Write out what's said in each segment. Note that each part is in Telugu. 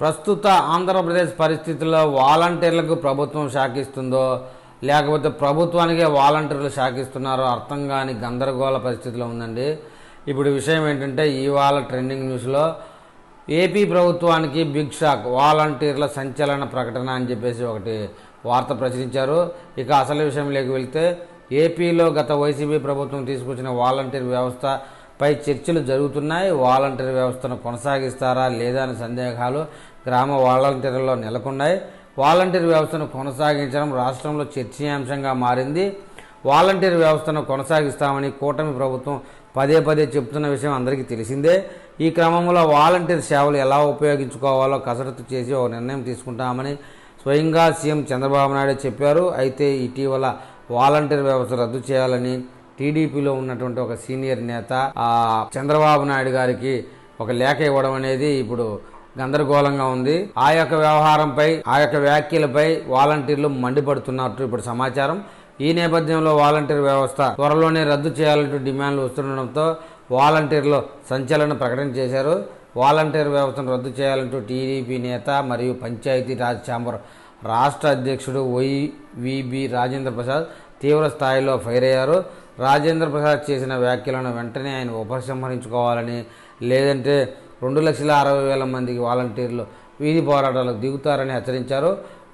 ప్రస్తుత ఆంధ్రప్రదేశ్ పరిస్థితుల్లో వాలంటీర్లకు ప్రభుత్వం శాఖిస్తుందో లేకపోతే ప్రభుత్వానికే వాలంటీర్లు శాఖిస్తున్నారో అర్థం కాని గందరగోళ పరిస్థితిలో ఉందండి. ఇప్పుడు విషయం ఏంటంటే ఇవాళ ట్రెండింగ్ న్యూస్లో ఏపీ ప్రభుత్వానికి బిగ్ షాక్, వాలంటీర్ల సంచలన ప్రకటన అని చెప్పేసి ఒకటి వార్త ప్రచురించారు. ఇక అసలు విషయంలోకి వెళ్తే ఏపీలో గత వైసీపీ ప్రభుత్వం తీసుకొచ్చిన వాలంటీర్ వ్యవస్థపై చర్చలు జరుగుతున్నాయి. వాలంటీర్ వ్యవస్థను కొనసాగిస్తారా లేదా అనే సందేహాలు గ్రామ వాలంటీర్లలో నెలకొన్నాయి. వాలంటీర్ వ్యవస్థను కొనసాగించడం రాష్ట్రంలో చర్చనీయాంశంగా మారింది. వాలంటీర్ వ్యవస్థను కొనసాగిస్తామని కూటమి ప్రభుత్వం పదే పదే చెబుతున్న విషయం అందరికీ తెలిసిందే. ఈ క్రమంలో వాలంటీర్ సేవలు ఎలా ఉపయోగించుకోవాలో కసరత్తు చేసి ఒక నిర్ణయం తీసుకుంటామని స్వయంగా సీఎం చంద్రబాబు నాయుడు చెప్పారు. అయితే ఇటీవల వాలంటీర్ వ్యవస్థ రద్దు చేయాలని టీడీపీలో ఉన్నటువంటి ఒక సీనియర్ నేత చంద్రబాబు నాయుడు గారికి ఒక లేఖ ఇవ్వడం అనేది ఇప్పుడు గందరగోళంగా ఉంది. ఆ యొక్క వ్యవహారంపై, ఆ యొక్క వ్యాఖ్యలపై వాలంటీర్లు మండిపడుతున్నట్టు ఇప్పుడు సమాచారం. ఈ నేపథ్యంలో వాలంటీర్ వ్యవస్థ త్వరలోనే రద్దు చేయాలంటూ డిమాండ్లు వస్తుండడంతో వాలంటీర్లు సంచలన ప్రకటన చేశారు. వాలంటీర్ వ్యవస్థను రద్దు చేయాలంటూ టీడీపీ నేత మరియు పంచాయతీ రాజ్ ఛాంబర్ రాష్ట్ర అధ్యక్షుడు వైవీబీ రాజేంద్ర ప్రసాద్ తీవ్ర స్థాయిలో ఫైర్ అయ్యారు. రాజేంద్ర ప్రసాద్ చేసిన వ్యాఖ్యలను వెంటనే ఆయన ఉపసంహరించుకోవాలని, లేదంటే 2,60,000 మందికి వాలంటీర్లు వీధి పోరాటాలకు దిగుతారని హెచ్చరించారు.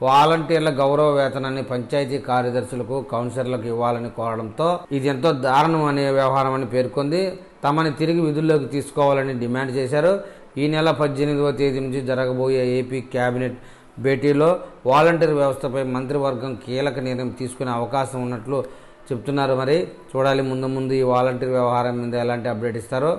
వాలంటీర్ల గౌరవ వేతనాన్ని పంచాయతీ కార్యదర్శులకు, కౌన్సిలర్లకు ఇవ్వాలని కోరడంతో ఇది ఎంతో దారుణం అనే వ్యవహారం అని పేర్కొంది. తమని తిరిగి విధుల్లోకి తీసుకోవాలని డిమాండ్ చేశారు. ఈ నెల 18వ తేదీ నుంచి జరగబోయే ఏపీ కేబినెట్ భేటీలో వాలంటీర్ వ్యవస్థపై మంత్రివర్గం కీలక నిర్ణయం తీసుకునే అవకాశం ఉన్నట్లు చెప్తున్నారు. మరి చూడాలి ముందు ఈ వాలంటీర్ వ్యవహారం మీద ఎలాంటి అప్డేట్ ఇస్తారో.